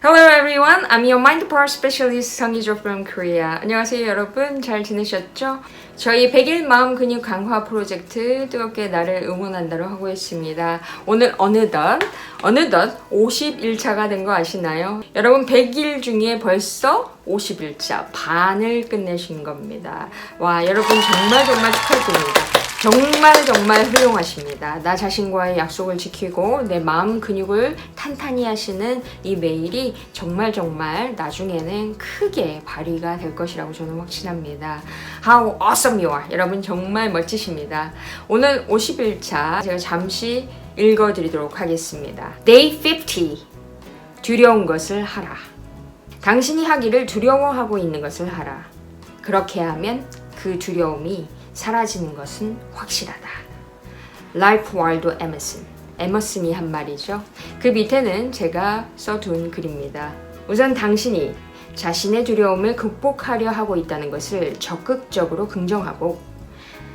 Hello everyone, I'm your mind power specialist 성희조 from Korea. 안녕하세요 여러분, 잘 지내셨죠? 저희 100일 마음 근육 강화 프로젝트 뜨겁게 나를 응원한다로 하고 있습니다. 오늘 어느덧 51차가 된 거 아시나요? 여러분 100일 중에 벌써 51차 반을 끝내신 겁니다. 와, 여러분 정말 축하드립니다. 정말 훌륭하십니다. 나 자신과의 약속을 지키고 내 마음 근육을 탄탄히 하시는 이 매일이 정말 나중에는 크게 발휘가 될 것이라고 저는 확신합니다. How awesome you are! 여러분 정말 멋지십니다. 오늘 51차 제가 잠시 읽어드리도록 하겠습니다. Day 50. 두려운 것을 하라. 당신이 하기를 두려워하고 있는 것을 하라. 그렇게 하면 그 두려움이 사라지는 것은 확실하다. 랄프 월도 에머슨이 한 말이죠. 그 밑에는 제가 써둔 글입니다. 우선 당신이 자신의 두려움을 극복하려 하고 있다는 것을 적극적으로 긍정하고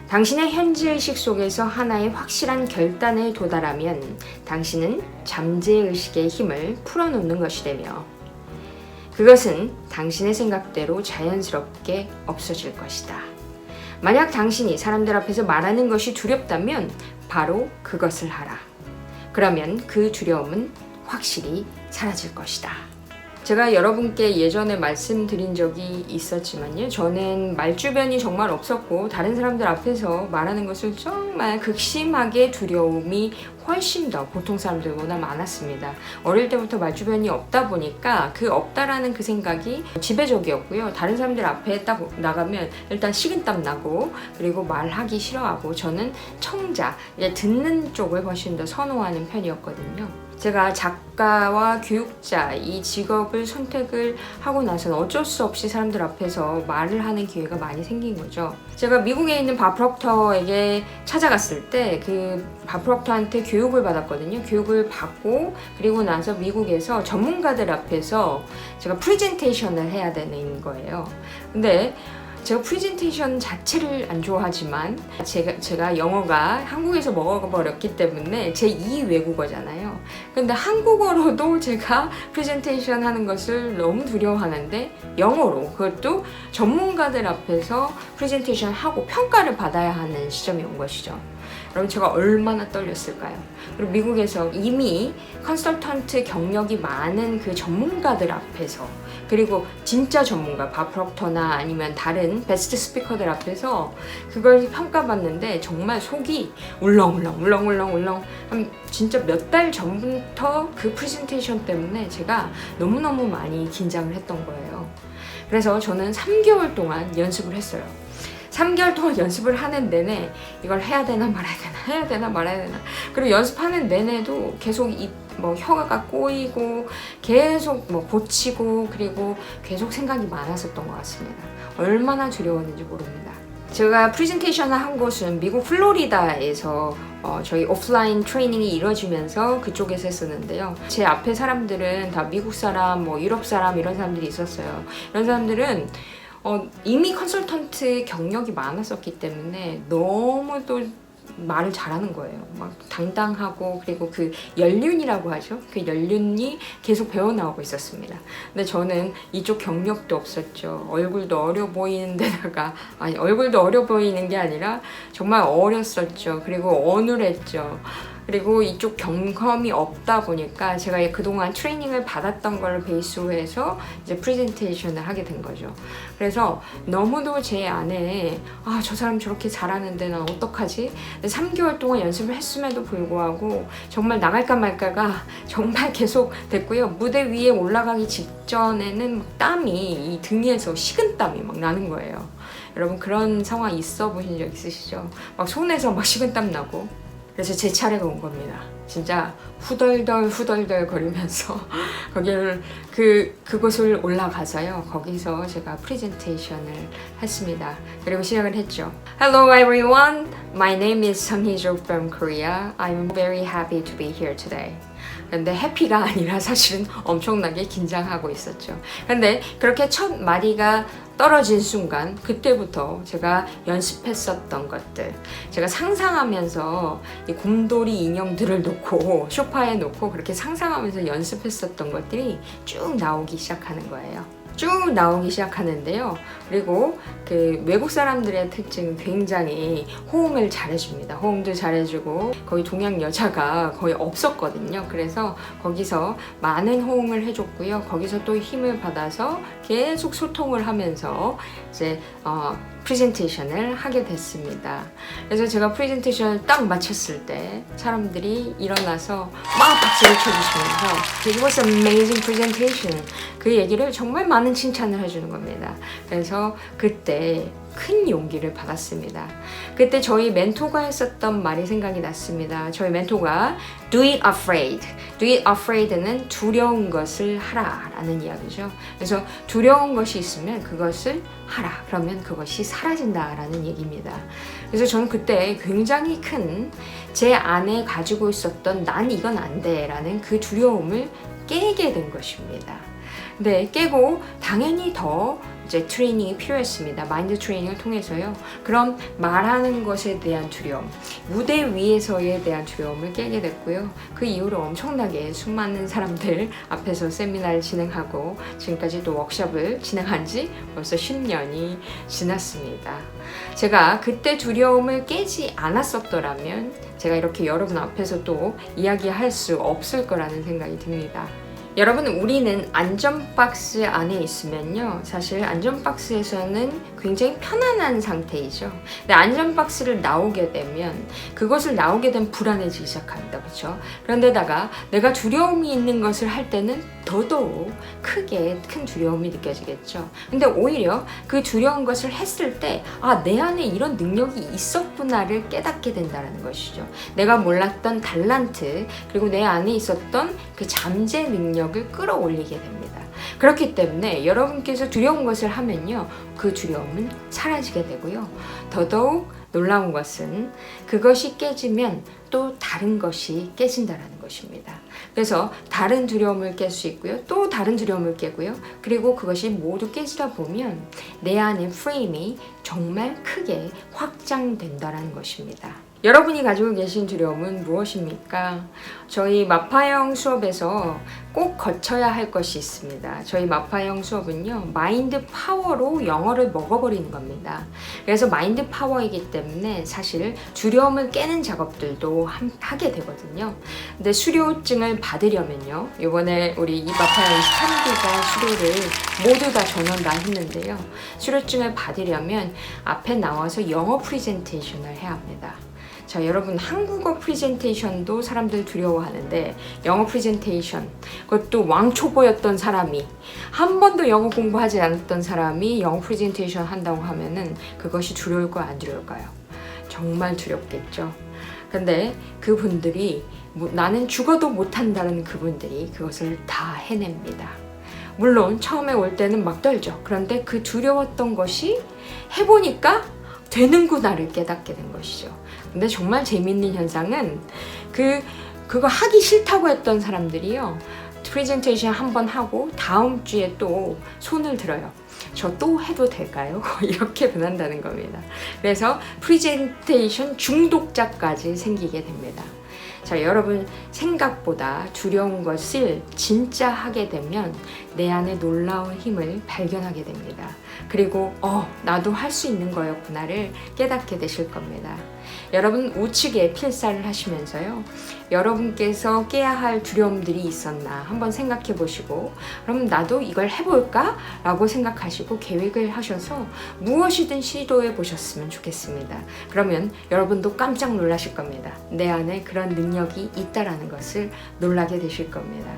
당신의 현지의식 속에서 하나의 확실한 결단에 도달하면 당신은 잠재의식의 힘을 풀어놓는 것이 되며 그것은 당신의 생각대로 자연스럽게 없어질 것이다. 만약 당신이 사람들 앞에서 말하는 것이 두렵다면 바로 그것을 하라. 그러면 그 두려움은 확실히 사라질 것이다. 제가 여러분께 예전에 말씀드린 적이 있었지만요. 저는 말주변이 정말 없었고 다른 사람들 앞에서 말하는 것을 정말 극심하게 두려움이 훨씬 더 보통 사람들보다 많았습니다. 어릴 때부터 말주변이 없다 보니까 그 없다라는 그 생각이 지배적이었고요. 다른 사람들 앞에 딱 나가면 일단 식은땀 나고 그리고 말하기 싫어하고 저는 청자, 듣는 쪽을 훨씬 더 선호하는 편이었거든요. 제가 작가와 교육자 이 직업을 선택을 하고 나서는 어쩔 수 없이 사람들 앞에서 말을 하는 기회가 많이 생긴 거죠. 제가 미국에 있는 밥 프록터에게 찾아갔을 때 그 밥 프록터한테 교육을 받았거든요. 교육을 받고 그리고 나서 미국에서 전문가들 앞에서 제가 프레젠테이션을 해야 되는 거예요. 근데 제가 프레젠테이션 자체를 안 좋아하지만 제가 영어가 한국에서 먹어버렸기 때문에 제2 외국어잖아요. 근데 한국어로도 제가 프레젠테이션 하는 것을 너무 두려워하는데 영어로 그것도 전문가들 앞에서 프레젠테이션 하고 평가를 받아야 하는 시점이 온 것이죠. 여러분 제가 얼마나 떨렸을까요? 그리고 미국에서 이미 컨설턴트 경력이 많은 그 전문가들 앞에서 그리고 진짜 전문가 밥 프록터나 아니면 다른 베스트 스피커들 앞에서 그걸 평가받는데 정말 속이 울렁울렁 한 진짜 몇 달 전부터 그 프레젠테이션 때문에 제가 너무너무 많이 긴장을 했던 거예요. 그래서 저는 3개월 동안 연습을 했어요. 3개월 동안 연습을 하는 내내 이걸 해야 되나 말아야 되나 그리고 연습하는 내내도 계속 혀가 꼬이고 계속 고치고 그리고 계속 생각이 많았었던 것 같습니다. 얼마나 두려웠는지 모릅니다. 제가 프레젠테이션을 한 곳은 미국 플로리다에서 저희 오프라인 트레이닝이 이루어지면서 그쪽에서 했었는데요. 제 앞에 사람들은 다 미국 사람, 유럽 사람 이런 사람들이 있었어요. 이런 사람들은 이미 컨설턴트 경력이 많았었기 때문에 너무도 말을 잘하는 거예요. 막 당당하고 그리고 그 연륜이라고 하죠. 그 연륜이 계속 배어나오고 있었습니다. 근데 저는 이쪽 경력도 없었죠. 얼굴도 어려 보이는 데다가 얼굴도 어려 보이는 게 아니라 정말 어렸었죠. 그리고 어눌했죠. 그리고 이쪽 경험이 없다 보니까 제가 그동안 트레이닝을 받았던 걸 베이스로 해서 이제 프레젠테이션을 하게 된 거죠. 그래서 너무도 제 안에 저 사람 저렇게 잘하는데 난 어떡하지? 3개월 동안 연습을 했음에도 불구하고 정말 나갈까 말까가 정말 계속 됐고요. 무대 위에 올라가기 직전에는 땀이 이 등에서 식은땀이 막 나는 거예요. 여러분 그런 상황 있어 보신 적 있으시죠? 막 손에서 막 식은땀 나고 그래서 제 차례가 온 겁니다. 진짜 후덜덜 거리면서 거기를 그곳을 올라가서요. 거기서 제가 프레젠테이션을 했습니다. 그리고 시작을 했죠. Hello everyone, my name is 성희조 from Korea. I'm very happy to be here today. 근데 해피가 아니라 사실은 엄청나게 긴장하고 있었죠. 근데 그렇게 첫 마디가 떨어진 순간 그때부터 제가 연습했었던 것들, 제가 상상하면서 이 곰돌이 인형들을 놓고 소파에 놓고 그렇게 상상하면서 연습했었던 것들이 쭉 나오기 시작하는 거예요. 쭉 나오기 시작하는데요. 그리고 그 외국 사람들의 특징은 굉장히 호응을 잘해줍니다. 호응도 잘해주고 거의 동양 여자가 거의 없었거든요. 그래서 거기서 많은 호응을 해줬고요. 거기서 또 힘을 받아서 계속 소통을 하면서 이제 프레젠테이션을 하게 됐습니다. 그래서 제가 프레젠테이션을 딱 마쳤을 때 사람들이 일어나서 막 박수를 쳐주시면서 It was an amazing presentation. 그 얘기를 정말 많은 칭찬을 해주는 겁니다. 그래서 그때 큰 용기를 받았습니다. 그때 저희 멘토가 했었던 말이 생각이 났습니다. 저희 멘토가 Do it afraid. Do it afraid는 두려운 것을 하라 라는 이야기죠. 그래서 두려운 것이 있으면 그것을 하라. 그러면 그것이 사라진다 라는 얘기입니다. 그래서 저는 그때 굉장히 큰 제 안에 가지고 있었던 난 이건 안 돼 라는 그 두려움을 깨게 된 것입니다. 네, 깨고 당연히 더 이제 트레이닝이 필요했습니다. 마인드 트레이닝을 통해서요. 그럼 말하는 것에 대한 두려움, 무대 위에서에 대한 두려움을 깨게 됐고요. 그 이후로 엄청나게 수많은 사람들 앞에서 세미나를 진행하고 지금까지 또 워크숍을 진행한 지 벌써 10년이 지났습니다. 제가 그때 두려움을 깨지 않았었더라면 제가 이렇게 여러분 앞에서 또 이야기할 수 없을 거라는 생각이 듭니다. 여러분, 우리는 안전박스 안에 있으면요, 사실 안전박스에서는 굉장히 편안한 상태이죠. 근데 안전박스를 나오게 되면 그것을 나오게 되면 불안해지기 시작합니다. 그렇죠? 그런데다가 내가 두려움이 있는 것을 할 때는 더더욱 크게 큰 두려움이 느껴지겠죠. 근데 오히려 그 두려운 것을 했을 때 내 안에 이런 능력이 있었구나를 깨닫게 된다는 것이죠. 내가 몰랐던 달란트, 그리고 내 안에 있었던 그 잠재 능력을 끌어올리게 됩니다. 그렇기 때문에 여러분께서 두려운 것을 하면요, 그 두려움은 사라지게 되고요. 더더욱 놀라운 것은 그것이 깨지면 또 다른 것이 깨진다라는 것입니다. 그래서 다른 두려움을 깰 수 있고요. 또 다른 두려움을 깨고요. 그리고 그것이 모두 깨지다 보면 내 안의 프레임이 정말 크게 확장된다라는 것입니다. 여러분이 가지고 계신 두려움은 무엇입니까? 저희 마파형 수업에서 꼭 거쳐야 할 것이 있습니다. 저희 마파형 수업은요, 마인드 파워로 영어를 먹어버리는 겁니다. 그래서 마인드 파워이기 때문에 사실 두려움을 깨는 작업들도 하게 되거든요. 근데 수료증을 받으려면요, 이번에 우리 이 마파형 3기가 수료를 모두 다 전원 다 했는데요. 수료증을 받으려면 앞에 나와서 영어 프레젠테이션을 해야 합니다. 자, 여러분, 한국어 프레젠테이션도 사람들 두려워하는데 영어 프레젠테이션, 그것도 왕초보였던 사람이, 한 번도 영어 공부하지 않았던 사람이 영어 프레젠테이션 한다고 하면은 그것이 두려울까요, 안 두려울까요? 정말 두렵겠죠. 근데 그분들이 나는 죽어도 못한다는 그분들이 그것을 다 해냅니다. 물론 처음에 올 때는 막 떨죠. 그런데 그 두려웠던 것이 해보니까 되는구나를 깨닫게 된 것이죠. 근데 정말 재밌는 현상은 그거 하기 싫다고 했던 사람들이요, 프레젠테이션 한번 하고 다음 주에 또 손을 들어요. 저 또 해도 될까요? 이렇게 변한다는 겁니다. 그래서 프레젠테이션 중독자까지 생기게 됩니다. 자, 여러분, 생각보다 두려운 것을 진짜 하게 되면 내 안에 놀라운 힘을 발견하게 됩니다. 그리고 나도 할 수 있는 거였구나를 깨닫게 되실 겁니다. 여러분, 우측에 필사를 하시면서요, 여러분께서 깨야 할 두려움들이 있었나 한번 생각해 보시고, 그럼 나도 이걸 해볼까? 라고 생각하시고 계획을 하셔서 무엇이든 시도해 보셨으면 좋겠습니다. 그러면 여러분도 깜짝 놀라실 겁니다. 내 안에 그런 능력이 있다라는 것을 놀라게 되실 겁니다.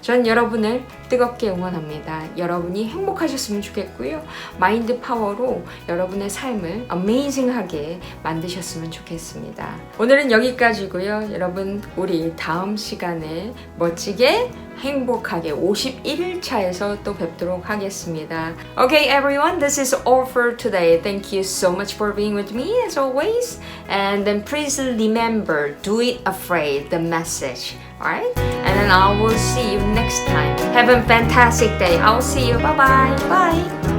전 여러분을 뜨겁게 응원합니다. 여러분이 행복하셨으면 좋겠고요. 마인드 파워로 여러분의 삶을 어메이징하게 만드셨으면 좋겠습니다. 오늘은 여기까지고요. 여러분, 우리 다음 시간에 멋지게 행복하게 51일차에서 또 뵙도록 하겠습니다. Okay, everyone, this is all for today. Thank you so much for being with me as always. And then please remember, do it afraid, the message. Alright? And and I will see you next time. Have a fantastic day. I will see you. Bye bye. Bye.